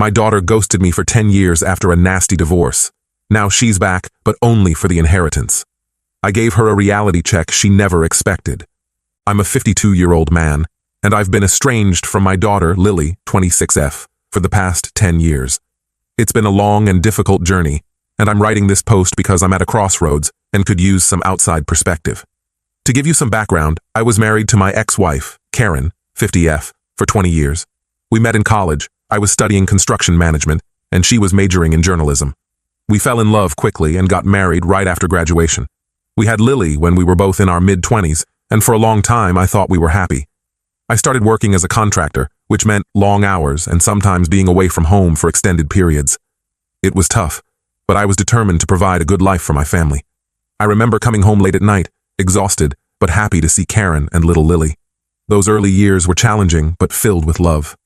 My daughter ghosted me for 10 years after a nasty divorce. Now she's back, but only for the inheritance. I gave her a reality check she never expected. I'm a 52-year-old man, and I've been estranged from my daughter, Lily, 26F, for the past 10 years. It's been a long and difficult journey, and I'm writing this post because I'm at a crossroads and could use some outside perspective. To give you some background, I was married to my ex-wife, Karen, 50F, for 20 years. We met in college. I was studying construction management, and she was majoring in journalism. We fell in love quickly and got married right after graduation. We had Lily when we were both in our mid-20s, and for a long time I thought we were happy. I started working as a contractor, which meant long hours and sometimes being away from home for extended periods. It was tough, but I was determined to provide a good life for my family. I remember coming home late at night, exhausted, but happy to see Karen and little Lily. Those early years were challenging, but filled with love.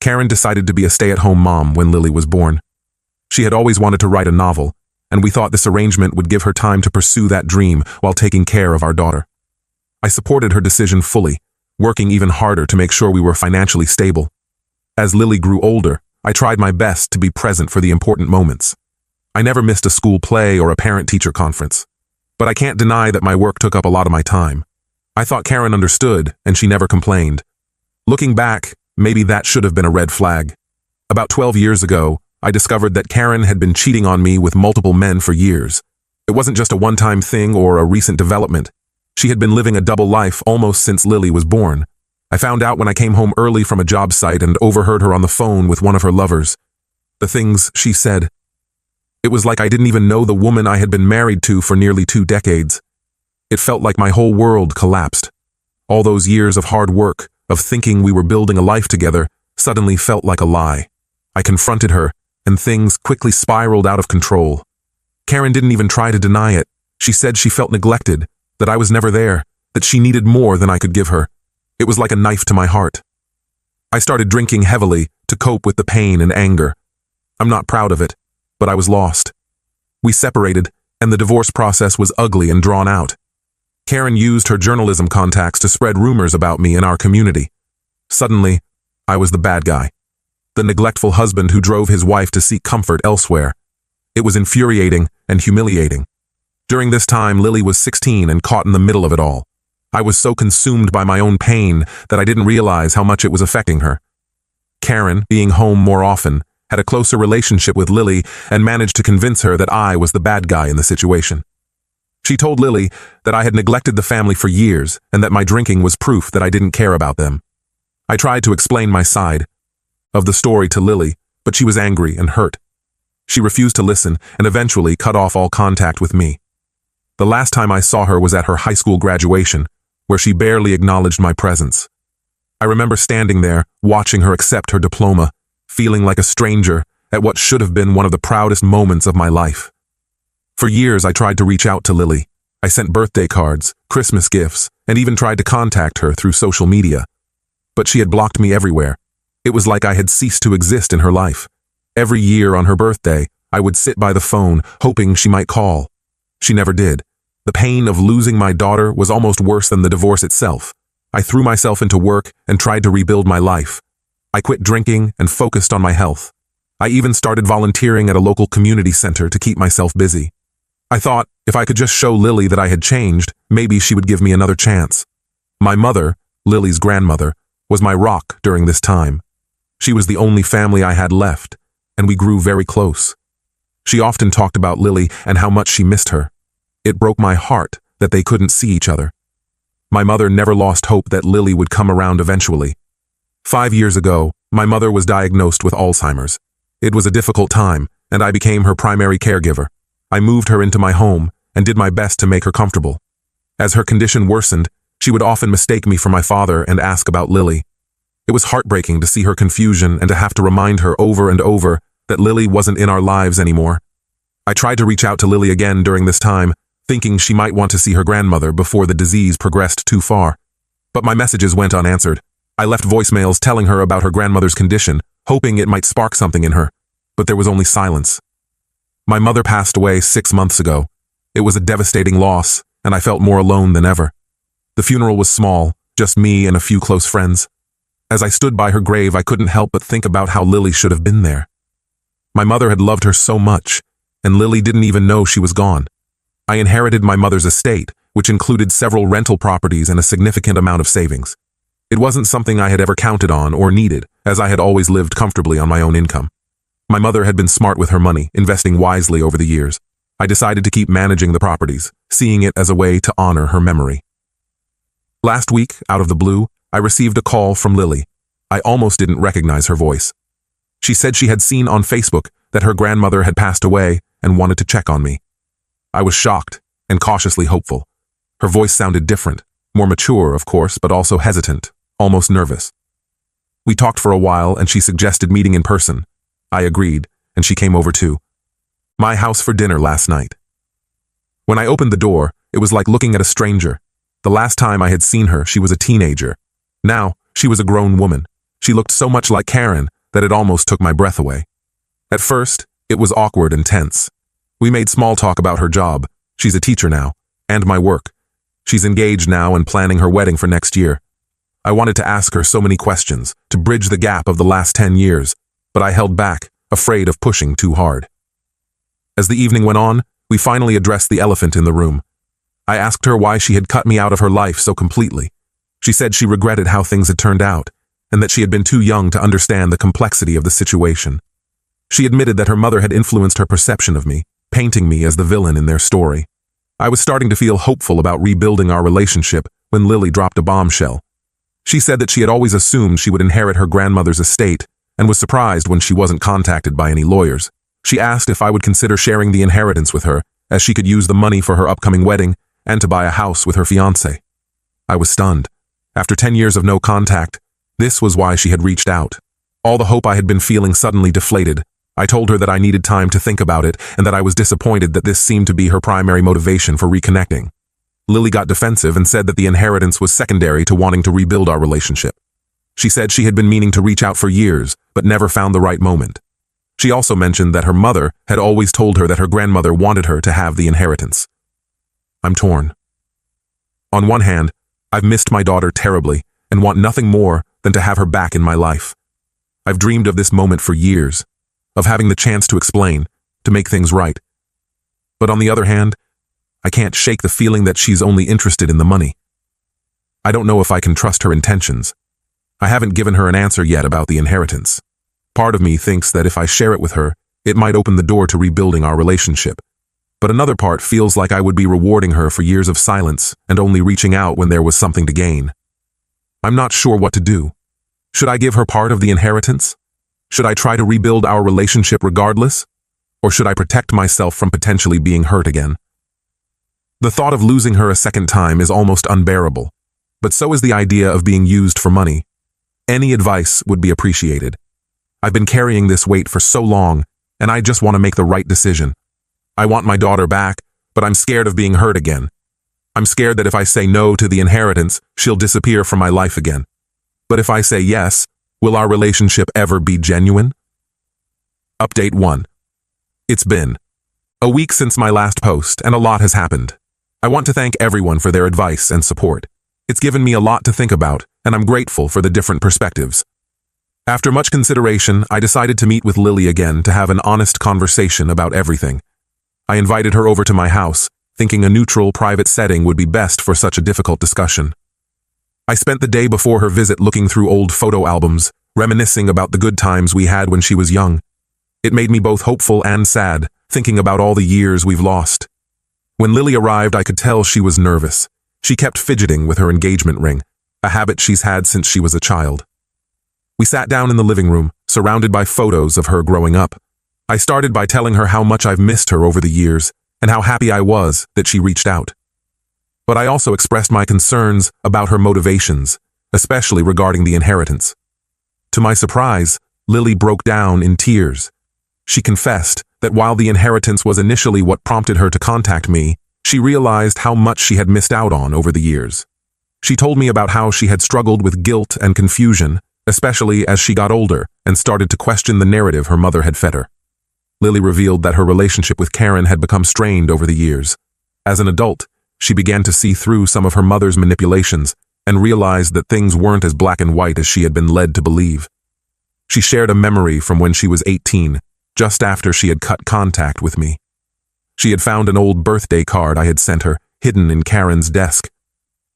Karen decided to be a stay-at-home mom when Lily was born. She had always wanted to write a novel, and we thought this arrangement would give her time to pursue that dream while taking care of our daughter. I supported her decision fully, working even harder to make sure we were financially stable. As Lily grew older, I tried my best to be present for the important moments. I never missed a school play or a parent-teacher conference. But I can't deny that my work took up a lot of my time. I thought Karen understood, and she never complained. Looking back, maybe that should have been a red flag. About 12 years ago, I discovered that Karen had been cheating on me with multiple men for years. It wasn't just a one-time thing or a recent development. She had been living a double life almost since Lily was born. I found out when I came home early from a job site and overheard her on the phone with one of her lovers. The things she said. It was like I didn't even know the woman I had been married to for nearly 2 decades. It felt like my whole world collapsed. All those years of hard work, of thinking we were building a life together, suddenly felt like a lie. I confronted her, and things quickly spiraled out of control. Karen didn't even try to deny it. She said she felt neglected, that I was never there, that she needed more than I could give her. It was like a knife to my heart. I started drinking heavily to cope with the pain and anger. I'm not proud of it, but I was lost. We separated, and the divorce process was ugly and drawn out. Karen used her journalism contacts to spread rumors about me in our community. Suddenly, I was the bad guy. The neglectful husband who drove his wife to seek comfort elsewhere. It was infuriating and humiliating. During this time, Lily was 16 and caught in the middle of it all. I was so consumed by my own pain that I didn't realize how much it was affecting her. Karen, being home more often, had a closer relationship with Lily and managed to convince her that I was the bad guy in the situation. She told Lily that I had neglected the family for years and that my drinking was proof that I didn't care about them. I tried to explain my side of the story to Lily, but she was angry and hurt. She refused to listen and eventually cut off all contact with me. The last time I saw her was at her high school graduation, where she barely acknowledged my presence. I remember standing there, watching her accept her diploma, feeling like a stranger at what should have been one of the proudest moments of my life. For years, I tried to reach out to Lily. I sent birthday cards, Christmas gifts, and even tried to contact her through social media. But she had blocked me everywhere. It was like I had ceased to exist in her life. Every year on her birthday, I would sit by the phone, hoping she might call. She never did. The pain of losing my daughter was almost worse than the divorce itself. I threw myself into work and tried to rebuild my life. I quit drinking and focused on my health. I even started volunteering at a local community center to keep myself busy. I thought, if I could just show Lily that I had changed, maybe she would give me another chance. My mother, Lily's grandmother, was my rock during this time. She was the only family I had left, and we grew very close. She often talked about Lily and how much she missed her. It broke my heart that they couldn't see each other. My mother never lost hope that Lily would come around eventually. 5 years ago, my mother was diagnosed with Alzheimer's. It was a difficult time, and I became her primary caregiver. I moved her into my home and did my best to make her comfortable. As her condition worsened, she would often mistake me for my father and ask about Lily. It was heartbreaking to see her confusion and to have to remind her over and over that Lily wasn't in our lives anymore. I tried to reach out to Lily again during this time, thinking she might want to see her grandmother before the disease progressed too far. But my messages went unanswered. I left voicemails telling her about her grandmother's condition, hoping it might spark something in her, but there was only silence. My mother passed away 6 months ago. It was a devastating loss, and I felt more alone than ever. The funeral was small, just me and a few close friends. As I stood by her grave, I couldn't help but think about how Lily should have been there. My mother had loved her so much, and Lily didn't even know she was gone. I inherited my mother's estate, which included several rental properties and a significant amount of savings. It wasn't something I had ever counted on or needed, as I had always lived comfortably on my own income. My mother had been smart with her money, investing wisely over the years. I decided to keep managing the properties, seeing it as a way to honor her memory. Last week, out of the blue, I received a call from Lily. I almost didn't recognize her voice. She said she had seen on Facebook that her grandmother had passed away and wanted to check on me. I was shocked and cautiously hopeful. Her voice sounded different, more mature, of course, but also hesitant, almost nervous. We talked for a while and she suggested meeting in person. I agreed, and she came over too. My house for dinner last night. When I opened the door, it was like looking at a stranger. The last time I had seen her, she was a teenager. Now, she was a grown woman. She looked so much like Karen that it almost took my breath away. At first, it was awkward and tense. We made small talk about her job. She's a teacher now, and my work. She's engaged now and planning her wedding for next year. I wanted to ask her so many questions, to bridge the gap of the last 10 years, but I held back, afraid of pushing too hard. As the evening went on, we finally addressed the elephant in the room. I asked her why she had cut me out of her life so completely. She said she regretted how things had turned out, and that she had been too young to understand the complexity of the situation. She admitted that her mother had influenced her perception of me, painting me as the villain in their story. I was starting to feel hopeful about rebuilding our relationship when Lily dropped a bombshell. She said that she had always assumed she would inherit her grandmother's estate and was surprised when she wasn't contacted by any lawyers. She asked if I would consider sharing the inheritance with her, as she could use the money for her upcoming wedding and to buy a house with her fiancé. I was stunned. After 10 years of no contact, this was why she had reached out. All the hope I had been feeling suddenly deflated. I told her that I needed time to think about it and that I was disappointed that this seemed to be her primary motivation for reconnecting. Lily got defensive and said that the inheritance was secondary to wanting to rebuild our relationship. She said she had been meaning to reach out for years, but never found the right moment. She also mentioned that her mother had always told her that her grandmother wanted her to have the inheritance. I'm torn. On one hand, I've missed my daughter terribly and want nothing more than to have her back in my life. I've dreamed of this moment for years, of having the chance to explain, to make things right. But on the other hand, I can't shake the feeling that she's only interested in the money. I don't know if I can trust her intentions. I haven't given her an answer yet about the inheritance. Part of me thinks that if I share it with her, it might open the door to rebuilding our relationship. But another part feels like I would be rewarding her for years of silence and only reaching out when there was something to gain. I'm not sure what to do. Should I give her part of the inheritance? Should I try to rebuild our relationship regardless? Or should I protect myself from potentially being hurt again? The thought of losing her a second time is almost unbearable, but so is the idea of being used for money. Any advice would be appreciated. I've been carrying this weight for so long, and I just want to make the right decision. I want my daughter back, but I'm scared of being hurt again. I'm scared that if I say no to the inheritance, she'll disappear from my life again. But if I say yes, will our relationship ever be genuine? Update 1. It's been a week since my last post, and a lot has happened. I want to thank everyone for their advice and support. It's given me a lot to think about, and I'm grateful for the different perspectives. After much consideration, I decided to meet with Lily again to have an honest conversation about everything. I invited her over to my house, thinking a neutral, private setting would be best for such a difficult discussion. I spent the day before her visit looking through old photo albums, reminiscing about the good times we had when she was young. It made me both hopeful and sad, thinking about all the years we've lost. When Lily arrived, I could tell she was nervous. She kept fidgeting with her engagement ring, a habit she's had since she was a child. We sat down in the living room, surrounded by photos of her growing up. I started by telling her how much I've missed her over the years, and how happy I was that she reached out. But I also expressed my concerns about her motivations, especially regarding the inheritance. To my surprise, Lily broke down in tears. She confessed that while the inheritance was initially what prompted her to contact me, she realized how much she had missed out on over the years. She told me about how she had struggled with guilt and confusion, especially as she got older and started to question the narrative her mother had fed her. Lily revealed that her relationship with Karen had become strained over the years. As an adult, she began to see through some of her mother's manipulations and realized that things weren't as black and white as she had been led to believe. She shared a memory from when she was 18, just after she had cut contact with me. She had found an old birthday card I had sent her, hidden in Karen's desk.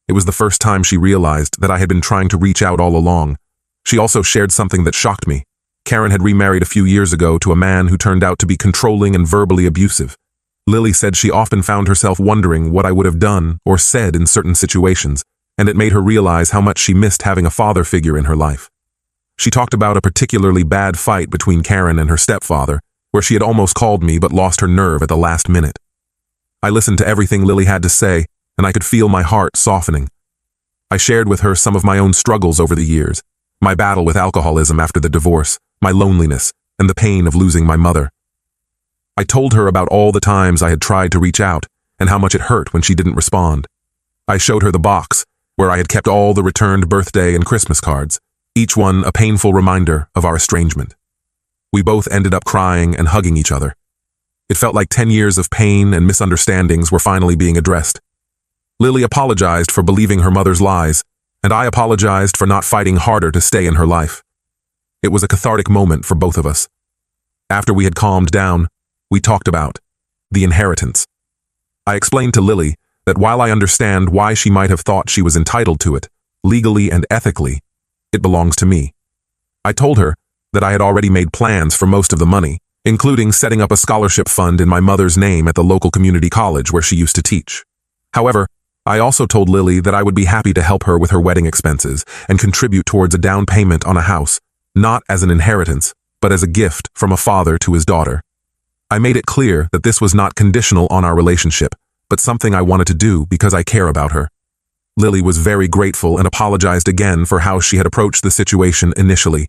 It was the first time she realized that I had been trying to reach out all along. She also shared something that shocked me. Karen had remarried a few years ago to a man who turned out to be controlling and verbally abusive. Lily said she often found herself wondering what I would have done or said in certain situations, and it made her realize how much she missed having a father figure in her life. She talked about a particularly bad fight between Karen and her stepfather, where she had almost called me but lost her nerve at the last minute. I listened to everything Lily had to say, and I could feel my heart softening. I shared with her some of my own struggles over the years, my battle with alcoholism after the divorce, my loneliness, and the pain of losing my mother. I told her about all the times I had tried to reach out and how much it hurt when she didn't respond. I showed her the box, where I had kept all the returned birthday and Christmas cards, each one a painful reminder of our estrangement. We both ended up crying and hugging each other. It felt like 10 years of pain and misunderstandings were finally being addressed. Lily apologized for believing her mother's lies, and I apologized for not fighting harder to stay in her life. It was a cathartic moment for both of us. After we had calmed down, we talked about the inheritance. I explained to Lily that while I understand why she might have thought she was entitled to it, legally and ethically, it belongs to me. I told her that I had already made plans for most of the money, including setting up a scholarship fund in my mother's name at the local community college where she used to teach. However, I also told Lily that I would be happy to help her with her wedding expenses and contribute towards a down payment on a house, not as an inheritance, but as a gift from a father to his daughter. I made it clear that this was not conditional on our relationship, but something I wanted to do because I care about her. Lily was very grateful and apologized again for how she had approached the situation initially.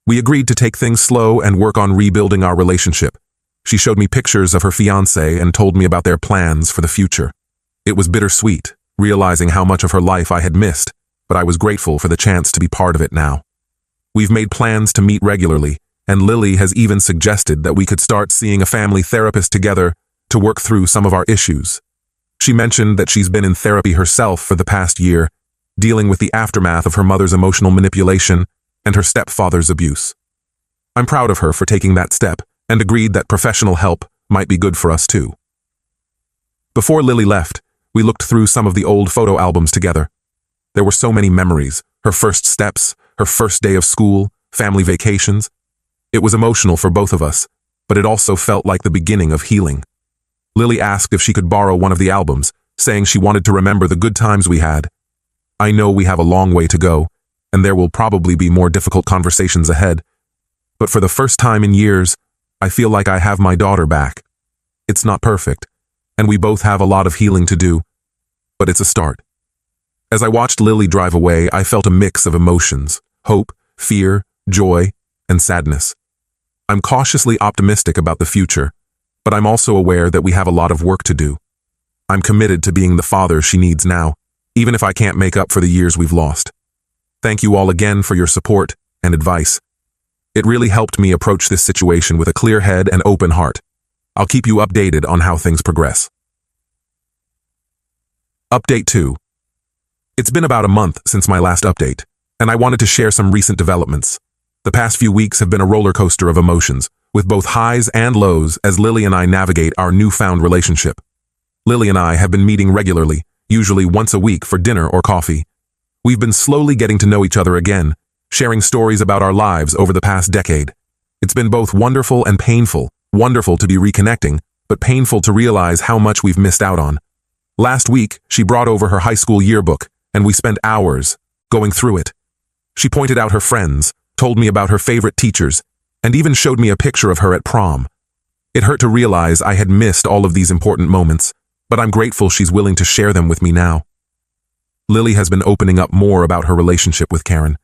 We agreed to take things slow and work on rebuilding our relationship. She showed me pictures of her fiancé and told me about their plans for the future. It was bittersweet, realizing how much of her life I had missed, but I was grateful for the chance to be part of it now. We've made plans to meet regularly, and Lily has even suggested that we could start seeing a family therapist together to work through some of our issues. She mentioned that she's been in therapy herself for the past year, dealing with the aftermath of her mother's emotional manipulation and her stepfather's abuse. I'm proud of her for taking that step and agreed that professional help might be good for us too. Before Lily left, we looked through some of the old photo albums together. There were so many memories, her first steps, her first day of school, family vacations. It was emotional for both of us, but it also felt like the beginning of healing. Lily asked if she could borrow one of the albums, saying she wanted to remember the good times we had. I know we have a long way to go, and there will probably be more difficult conversations ahead. But for the first time in years, I feel like I have my daughter back. It's not perfect, and we both have a lot of healing to do, but it's a start. As I watched Lily drive away, I felt a mix of emotions: hope, fear, joy, and sadness. I'm cautiously optimistic about the future, but I'm also aware that we have a lot of work to do. I'm committed to being the father she needs now, even if I can't make up for the years we've lost. Thank you all again for your support and advice. It really helped me approach this situation with a clear head and open heart. I'll keep you updated on how things progress. Update 2. It's been about a month since my last update, and I wanted to share some recent developments. The past few weeks have been a roller coaster of emotions, with both highs and lows as Lily and I navigate our newfound relationship. Lily and I have been meeting regularly, usually once a week for dinner or coffee. We've been slowly getting to know each other again, sharing stories about our lives over the past decade. It's been both wonderful and painful, wonderful to be reconnecting, but painful to realize how much we've missed out on. Last week, she brought over her high school yearbook, and we spent hours going through it. She pointed out her friends, told me about her favorite teachers, and even showed me a picture of her at prom. It hurt to realize I had missed all of these important moments, but I'm grateful she's willing to share them with me now. Lily has been opening up more about her relationship with Karen.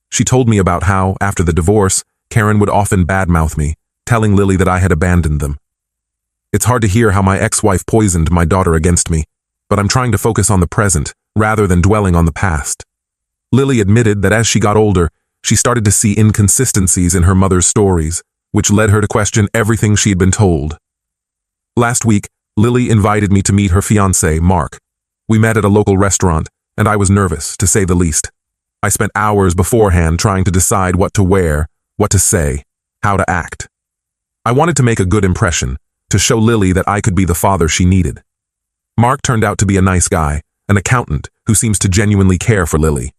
She told me about how, after the divorce, Karen would often badmouth me, telling Lily that I had abandoned them. It's hard to hear how my ex-wife poisoned my daughter against me, but I'm trying to focus on the present rather than dwelling on the past. Lily admitted that as she got older, she started to see inconsistencies in her mother's stories, which led her to question everything she had been told. Last week, Lily invited me to meet her fiancé, Mark. We met at a local restaurant, and I was nervous, to say the least. I spent hours beforehand trying to decide what to wear, what to say, how to act. I wanted to make a good impression, to show Lily that I could be the father she needed. Mark turned out to be a nice guy, an accountant who seems to genuinely care for Lily.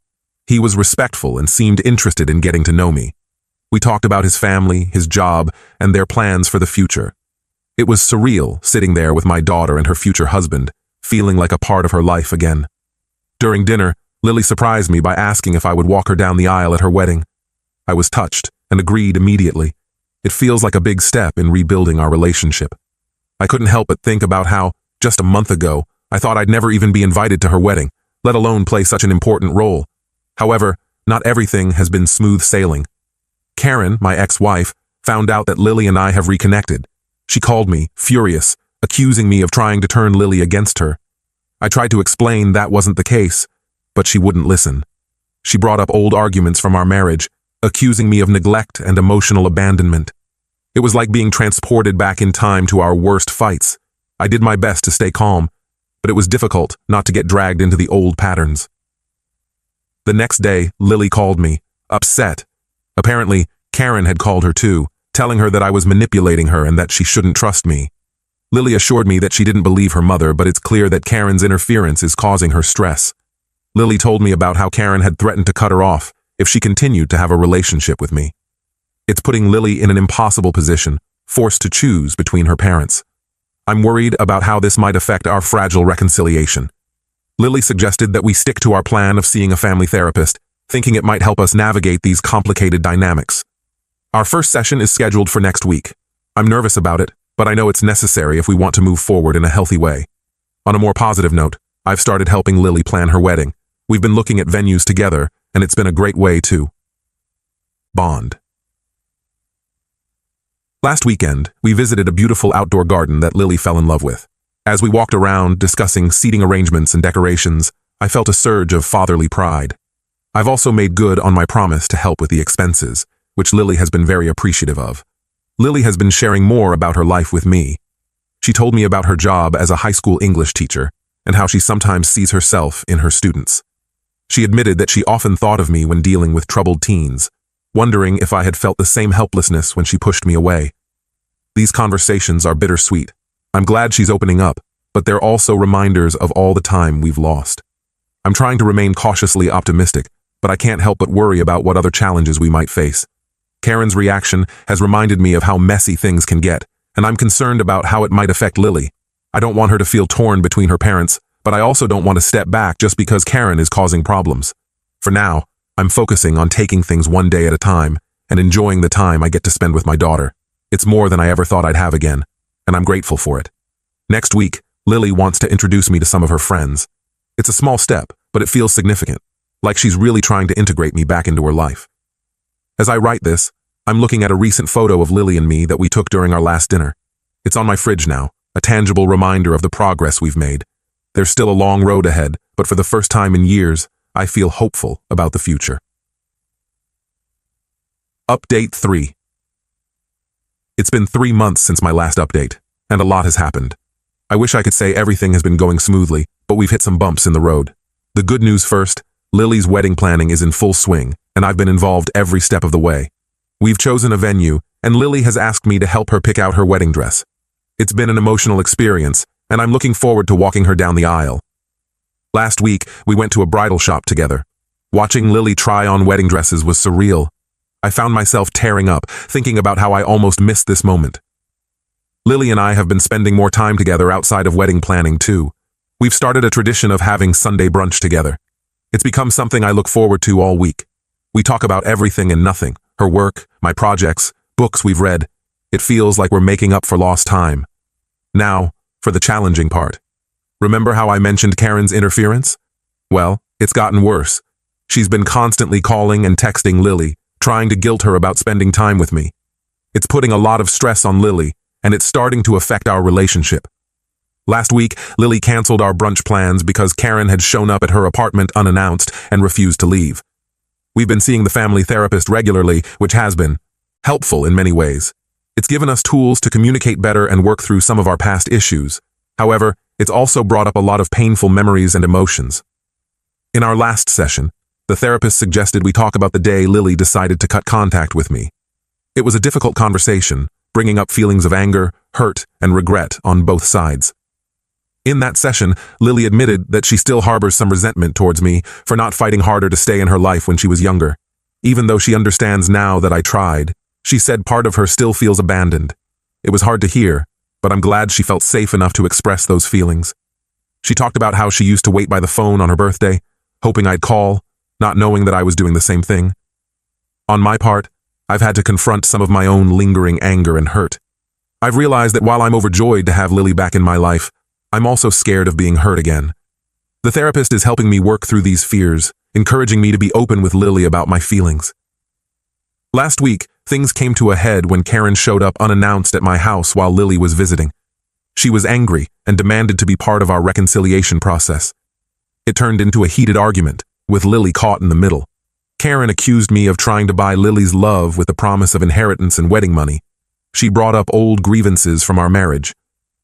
He was respectful and seemed interested in getting to know me. We talked about his family, his job, and their plans for the future. It was surreal sitting there with my daughter and her future husband, feeling like a part of her life again. During dinner, Lily surprised me by asking if I would walk her down the aisle at her wedding. I was touched and agreed immediately. It feels like a big step in rebuilding our relationship. I couldn't help but think about how, just a month ago, I thought I'd never even be invited to her wedding, let alone play such an important role. However, not everything has been smooth sailing. Karen, my ex-wife, found out that Lily and I have reconnected. She called me, furious, accusing me of trying to turn Lily against her. I tried to explain that wasn't the case, but she wouldn't listen. She brought up old arguments from our marriage, accusing me of neglect and emotional abandonment. It was like being transported back in time to our worst fights. I did my best to stay calm, but it was difficult not to get dragged into the old patterns. The next day, Lily called me, upset. Apparently, Karen had called her too, telling her that I was manipulating her and that she shouldn't trust me. Lily assured me that she didn't believe her mother, but it's clear that Karen's interference is causing her stress. Lily told me about how Karen had threatened to cut her off if she continued to have a relationship with me. It's putting Lily in an impossible position, forced to choose between her parents. I'm worried about how this might affect our fragile reconciliation. Lily suggested that we stick to our plan of seeing a family therapist, thinking it might help us navigate these complicated dynamics. Our first session is scheduled for next week. I'm nervous about it, but I know it's necessary if we want to move forward in a healthy way. On a more positive note, I've started helping Lily plan her wedding. We've been looking at venues together, and it's been a great way to bond. Last weekend, we visited a beautiful outdoor garden that Lily fell in love with. As we walked around discussing seating arrangements and decorations, I felt a surge of fatherly pride. I've also made good on my promise to help with the expenses, which Lily has been very appreciative of. Lily has been sharing more about her life with me. She told me about her job as a high school English teacher and how she sometimes sees herself in her students. She admitted that she often thought of me when dealing with troubled teens, wondering if I had felt the same helplessness when she pushed me away. These conversations are bittersweet. I'm glad she's opening up, but they're also reminders of all the time we've lost. I'm trying to remain cautiously optimistic, but I can't help but worry about what other challenges we might face. Karen's reaction has reminded me of how messy things can get, and I'm concerned about how it might affect Lily. I don't want her to feel torn between her parents, but I also don't want to step back just because Karen is causing problems. For now, I'm focusing on taking things one day at a time and enjoying the time I get to spend with my daughter. It's more than I ever thought I'd have again, and I'm grateful for it. Next week, Lily wants to introduce me to some of her friends. It's a small step, but it feels significant, like she's really trying to integrate me back into her life. As I write this, I'm looking at a recent photo of Lily and me that we took during our last dinner. It's on my fridge now, a tangible reminder of the progress we've made. There's still a long road ahead, but for the first time in years, I feel hopeful about the future. Update 3. It's been 3 months since my last update, and a lot has happened. I wish I could say everything has been going smoothly, but we've hit some bumps in the road. The good news first, Lily's wedding planning is in full swing, and I've been involved every step of the way. We've chosen a venue, and Lily has asked me to help her pick out her wedding dress. It's been an emotional experience, and I'm looking forward to walking her down the aisle. Last week, we went to a bridal shop together. Watching Lily try on wedding dresses was surreal. I found myself tearing up, thinking about how I almost missed this moment. Lily and I have been spending more time together outside of wedding planning too. We've started a tradition of having Sunday brunch together. It's become something I look forward to all week. We talk about everything and nothing, her work, my projects, books we've read. It feels like we're making up for lost time. Now, for the challenging part. Remember how I mentioned Karen's interference? Well, it's gotten worse. She's been constantly calling and texting Lily, trying to guilt her about spending time with me. It's putting a lot of stress on Lily, and it's starting to affect our relationship. Last week, Lily canceled our brunch plans because Karen had shown up at her apartment unannounced and refused to leave. We've been seeing the family therapist regularly, which has been helpful in many ways. It's given us tools to communicate better and work through some of our past issues. However, it's also brought up a lot of painful memories and emotions. In our last session, the therapist suggested we talk about the day Lily decided to cut contact with me. It was a difficult conversation, bringing up feelings of anger, hurt, and regret on both sides. In that session, Lily admitted that she still harbors some resentment towards me for not fighting harder to stay in her life when she was younger. Even though she understands now that I tried, she said part of her still feels abandoned. It was hard to hear, but I'm glad she felt safe enough to express those feelings. She talked about how she used to wait by the phone on her birthday, hoping I'd call, not knowing that I was doing the same thing. On my part, I've had to confront some of my own lingering anger and hurt. I've realized that while I'm overjoyed to have Lily back in my life, I'm also scared of being hurt again. The therapist is helping me work through these fears, encouraging me to be open with Lily about my feelings. Last week, things came to a head when Karen showed up unannounced at my house while Lily was visiting. She was angry and demanded to be part of our reconciliation process. It turned into a heated argument, with Lily caught in the middle. Karen accused me of trying to buy Lily's love with the promise of inheritance and wedding money. She brought up old grievances from our marriage,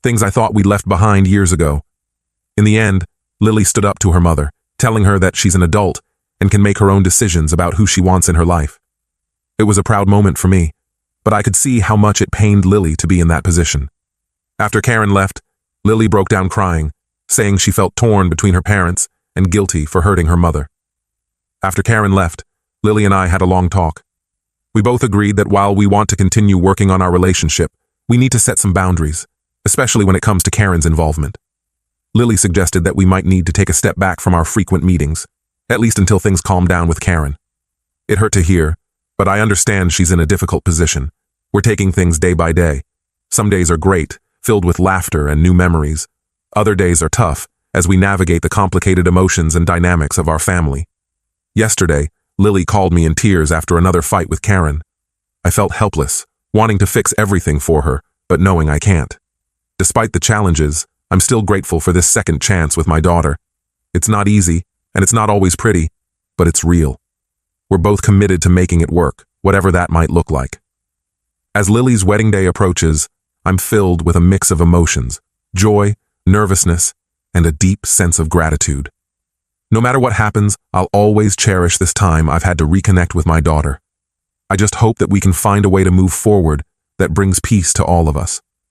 things I thought we'd left behind years ago. In the end, Lily stood up to her mother, telling her that she's an adult and can make her own decisions about who she wants in her life. It was a proud moment for me, but I could see how much it pained Lily to be in that position. After Karen left, Lily broke down crying, saying she felt torn between her parents and guilty for hurting her mother. After Karen left, Lily and I had a long talk. We both agreed that while we want to continue working on our relationship, we need to set some boundaries, especially when it comes to Karen's involvement. Lily suggested that we might need to take a step back from our frequent meetings, at least until things calm down with Karen. It hurt to hear, but I understand she's in a difficult position. We're taking things day by day. Some days are great, filled with laughter and new memories. Other days are tough, as we navigate the complicated emotions and dynamics of our family. Yesterday, Lily called me in tears after another fight with Karen. I felt helpless, wanting to fix everything for her, but knowing I can't. Despite the challenges, I'm still grateful for this second chance with my daughter. It's not easy, and it's not always pretty, but it's real. We're both committed to making it work, whatever that might look like. As Lily's wedding day approaches, I'm filled with a mix of emotions, joy, nervousness, and a deep sense of gratitude. No matter what happens, I'll always cherish this time I've had to reconnect with my daughter. I just hope that we can find a way to move forward that brings peace to all of us.